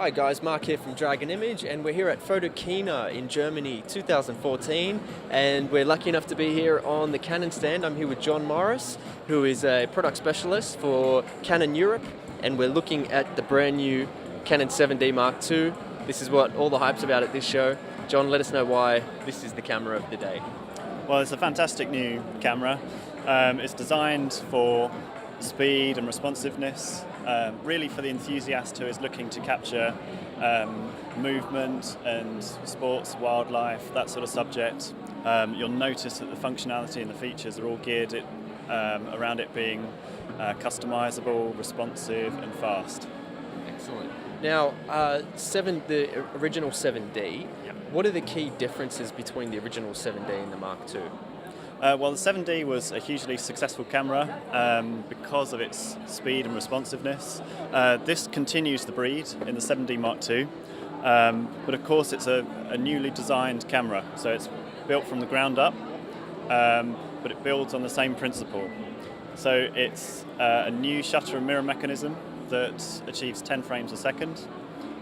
Hi guys, Mark here from Dragon Image, and we're here at PhotoKina in Germany 2014, and we're lucky enough to be here on the Canon stand. I'm here with John Morris, who is a product specialist for Canon Europe, and we're looking at the brand new Canon 7D Mark II. This is what all the hype's about at this show. John, let us know why this is the camera of the day. Well, it's a fantastic new camera. It's designed for speed and responsiveness, really for the enthusiast who is looking to capture movement and sports, wildlife, that sort of subject. You'll notice that the functionality and the features are all geared around it being customizable, responsive and fast. Excellent. Now, the original 7D, Yep. What are the key differences between the original 7D and the Mark II? Well, the 7D was a hugely successful camera because of its speed and responsiveness. This continues the breed in the 7D Mark II, but of course it's a newly designed camera, so it's built from the ground up, but it builds on the same principle. So it's a new shutter and mirror mechanism that achieves 10 frames a second,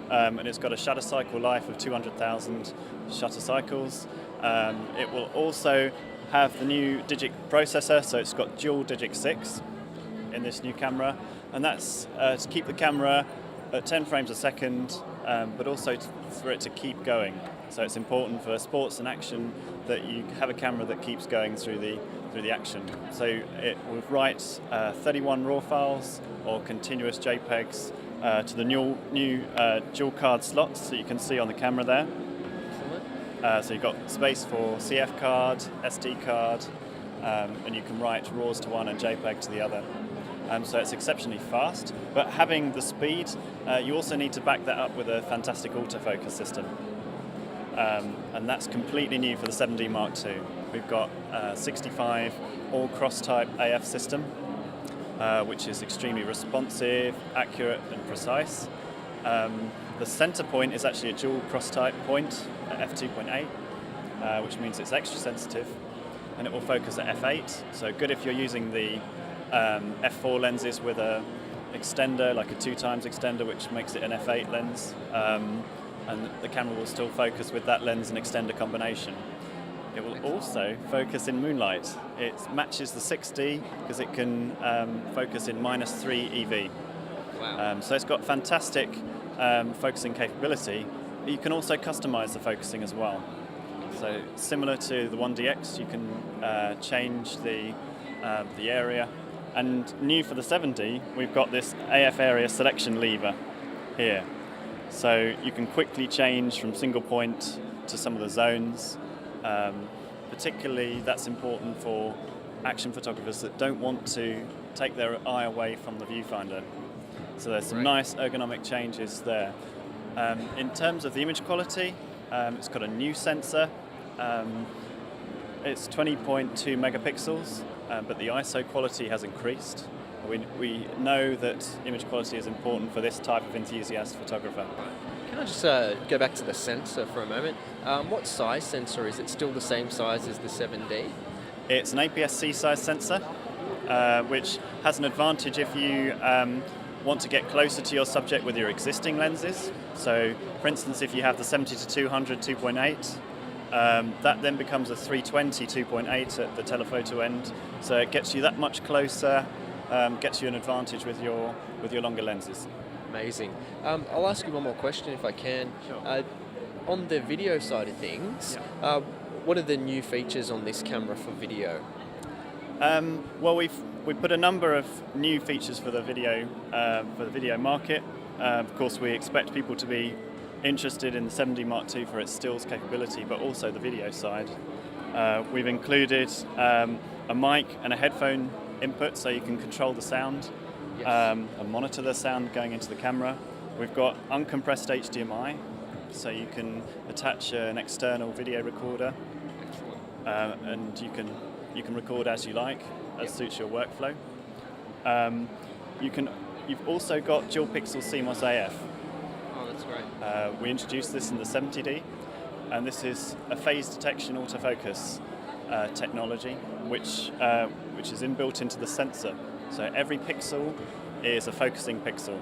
and it's got a shutter cycle life of 200,000 shutter cycles. It will also have the new Digic processor, so it's got dual Digic 6 in this new camera, and that's to keep the camera at 10 frames a second, but also for it to keep going. So it's important for sports and action that you have a camera that keeps going through the action. So it will write 31 RAW files or continuous JPEGs to the new dual card slots that you can see on the camera there. So you've got space for CF card, SD card, and you can write RAWs to one and JPEG to the other. So it's exceptionally fast, but having the speed, you also need to back that up with a fantastic autofocus system. And that's completely new for the 7D Mark II. We've got 65 all cross-type AF system, which is extremely responsive, accurate and precise. The center point is actually a dual cross-type point at f2.8, which means it's extra sensitive, and it will focus at f8. So good if you're using the f4 lenses with a extender, like a 2x extender, which makes it an f8 lens, and the camera will still focus with that lens and extender combination. It will also focus in moonlight. It matches the 6D because it can focus in -3 EV. Wow. So it's got fantastic focusing capability. You can also customize the focusing as well. So similar to the 1DX, you can change the area. And new for the 7D, we've got this AF area selection lever here. So you can quickly change from single point to some of the zones. Particularly that's important for action photographers that don't want to take their eye away from the viewfinder. So there's some nice ergonomic changes there. In terms of the image quality, it's got a new sensor. It's 20.2 megapixels, but the ISO quality has increased. We know that image quality is important for this type of enthusiast photographer. Can I just go back to the sensor for a moment? What size sensor is it? Still the same size as the 7D? It's an APS-C size sensor, which has an advantage if you want to get closer to your subject with your existing lenses. So, for instance, if you have the 70-200 2.8, that then becomes a 320 2.8 at the telephoto end. So it gets you that much closer, gets you an advantage with your longer lenses. Amazing. I'll ask you one more question if I can. Sure. On the video side of things, what are the new features on this camera for video? Well, we've put a number of new features for the video market. Of course, we expect people to be interested in the 7D Mark II for its stills capability, but also the video side. We've included a mic and a headphone input, so you can control the sound and monitor the sound going into the camera. We've got uncompressed HDMI, so you can attach an external video recorder, and you can record as you like, as suits your workflow. You've also got dual pixel CMOS AF. Oh, that's great. We introduced this in the 70D, and this is a phase detection autofocus technology, which is inbuilt into the sensor. So every pixel is a focusing pixel.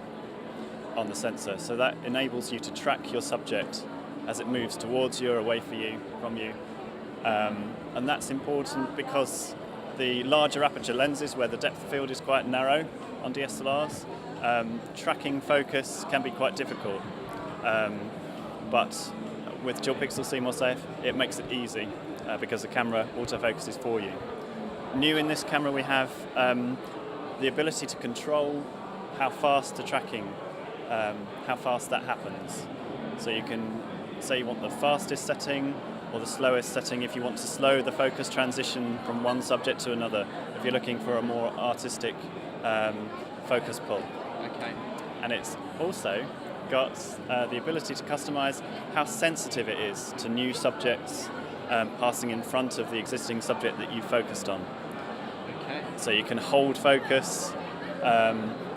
on the sensor. So that enables you to track your subject as it moves towards you or away from you. And that's important because the larger aperture lenses, where the depth of field is quite narrow on DSLRs, tracking focus can be quite difficult. But with dual pixel CMOS AF, it makes it easy because the camera autofocuses for you. New in this camera, we have the ability to control how fast the tracking, how fast that happens. So you can say you want the fastest setting or the slowest setting if you want to slow the focus transition from one subject to another, if you're looking for a more artistic focus pull. Okay. And it's also got the ability to customize how sensitive it is to new subjects passing in front of the existing subject that you focused on. Okay. So you can hold focus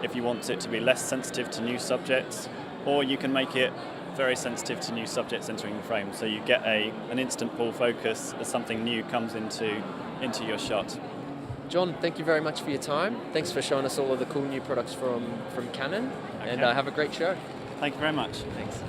if you want it to be less sensitive to new subjects, or you can make it very sensitive to new subjects entering the frame. So you get an instant pull focus as something new comes into your shot. John, thank you very much for your time. Thanks for showing us all of the cool new products from Canon, and Okay. have a great show. Thank you very much. Thanks.